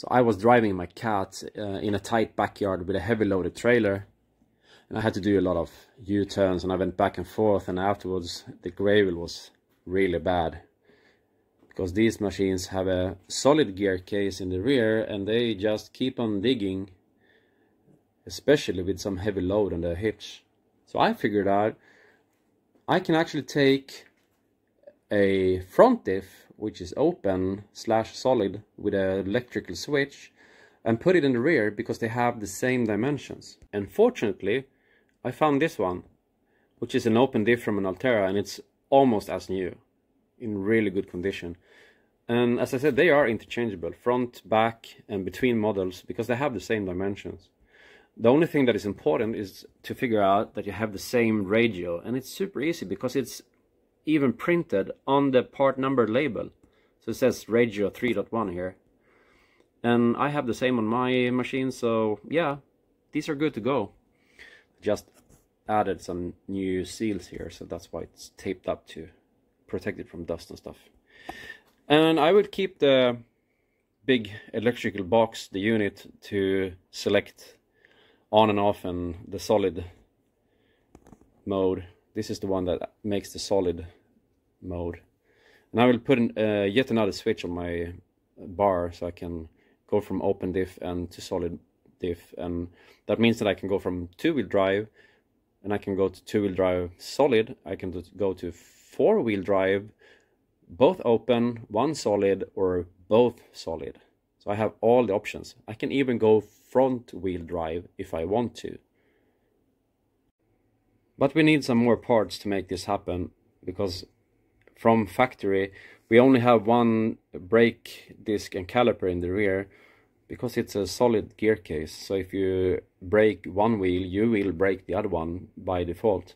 So I was driving my cat in a tight backyard with a heavy loaded trailer, and I had to do a lot of U-turns, and I went back and forth, and afterwards the gravel was really bad because these machines have a solid gear case in the rear and they just keep on digging, especially with some heavy load on the hitch. So I figured out I can actually take a front diff, which is open / solid with an electrical switch, and put it in the rear because they have the same dimensions. And fortunately I found this one, which is an open diff from an Altera, and it's almost as new, in really good condition. And as I said, they are interchangeable, front, back, and between models, because they have the same dimensions. The only thing that is important is to figure out that you have the same radio, and it's super easy because it's even printed on the part number label. So it says radio 3.1 here, and I have the same on my machine, so yeah, these are good to go. Just added some new seals here, so that's why it's taped up to protect it from dust and stuff. And I would keep the big electrical box, the unit, to select on and off and the solid mode. This is the one that makes the solid mode. And I will put yet another switch on my bar so I can go from open diff and to solid diff, and that means that I can go from two-wheel drive and I can go to two-wheel drive solid, I can go to four-wheel drive, both open, one solid, or both solid. So I have all the options. I can even go front-wheel drive if I want to. But we need some more parts to make this happen, because from factory we only have one brake disc and caliper in the rear, because it's a solid gear case. So if you brake one wheel, you will brake the other one by default.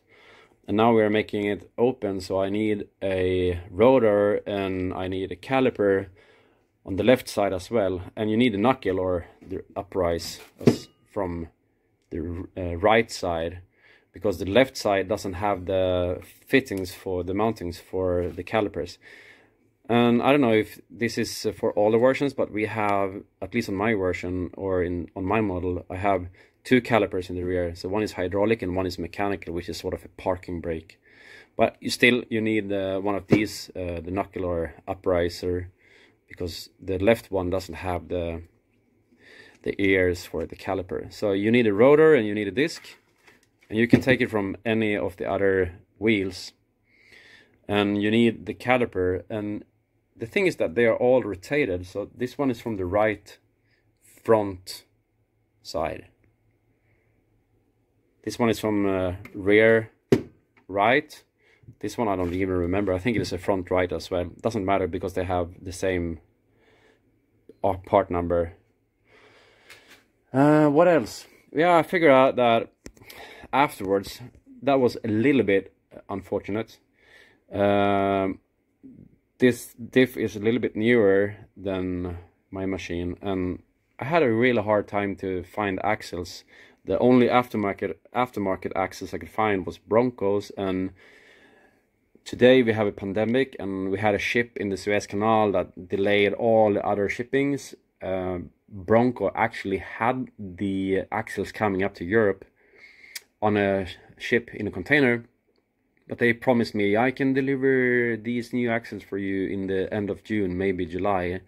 And now we're making it open, so I need a rotor and I need a caliper on the left side as well. And you need a knuckle or the uprise from the right side, because the left side doesn't have the fittings for the mountings for the calipers. And I don't know if this is for all the versions, but we have, at least on my version or on my model, I have two calipers in the rear. So one is hydraulic and one is mechanical, which is sort of a parking brake. But you need one of these, the knuckle or upriser, because the left one doesn't have the ears for the caliper. So you need a rotor and you need a disc, and you can take it from any of the other wheels. And you need the caliper, and the thing is that they are all rotated. So this one is from the right front side. This one is from rear right. This one I don't even remember. I think it is a front right as well. Doesn't matter because they have the same part number. What else? Yeah, I figured out that afterwards, that was a little bit unfortunate. This diff is a little bit newer than my machine, and I had a really hard time to find axles. The only aftermarket axles I could find was Broncos, and today we have a pandemic and we had a ship in the Suez Canal that delayed all the other shippings. Bronco actually had the axles coming up to Europe on a ship in a container, but they promised me I can deliver these new axles for you in the end of June, maybe July.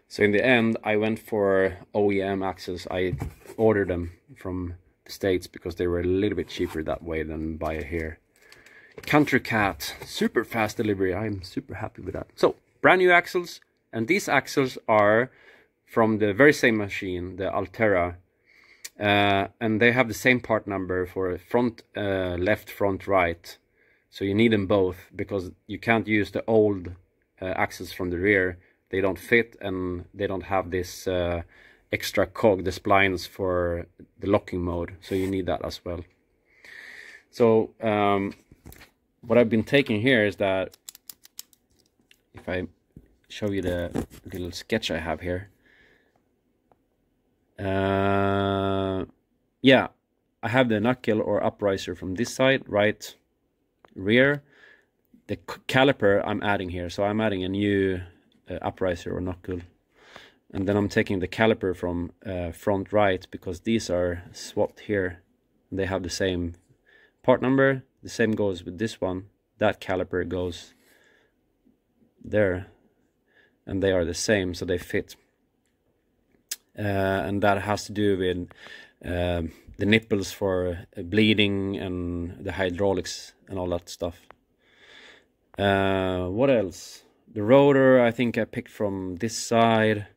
So in the end I went for OEM axles. I ordered them from the States because they were a little bit cheaper that way than buy here. Country Cat, super fast delivery. I'm super happy with that. So brand new axles, and these axles are from the very same machine, the Altera, and they have the same part number for front left, front right. So you need them both, because you can't use the old axles from the rear. They don't fit, and they don't have this extra cog, the splines for the locking mode. So you need that as well. So what I've been taking here is that, if I show you the little sketch I have here. Yeah, I have the knuckle or upriser from this side, right rear. The caliper I'm adding here, so I'm adding a new upriser or knuckle, And then I'm taking the caliper from front right, because these are swapped here. They have the same part number. The same goes with this one. That caliper goes there, and they are the same, so they fit. And that has to do with the nipples for bleeding and the hydraulics and all that stuff. What else? The rotor, I think I picked from this side.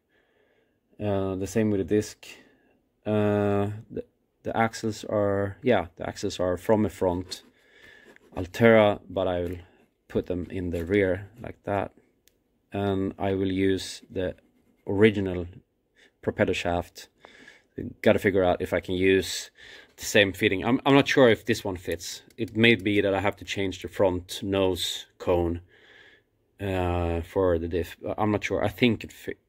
The same with the disc. The axles are, yeah, the axles are from the front Altera, but I will put them in the rear like that. And I will use the original propeller shaft. Got to figure out if I can use the same fitting. I'm not sure if this one fits. It may be that I have to change the front nose cone for the diff. I'm not sure. I think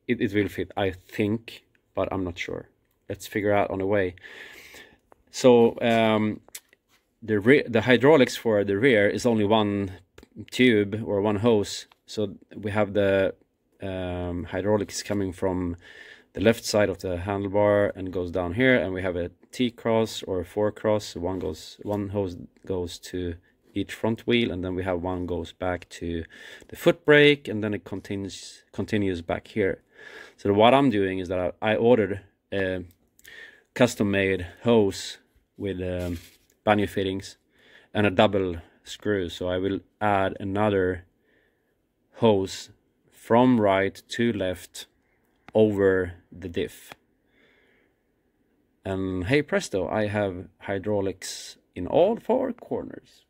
it will fit, I think, but I'm not sure. Let's figure out on the way. So the hydraulics for the rear is only one tube or one hose. So we have the hydraulics coming from the left side of the handlebar and goes down here, and we have a T-cross or a 4-cross. One hose goes to each front wheel, and then we have one goes back to the foot brake, and then it continues back here. So what I'm doing is that I ordered a custom-made hose with banjo fittings and a double screw. So I will add another hose from right to left over the diff. And hey presto, I have hydraulics in all 4 corners.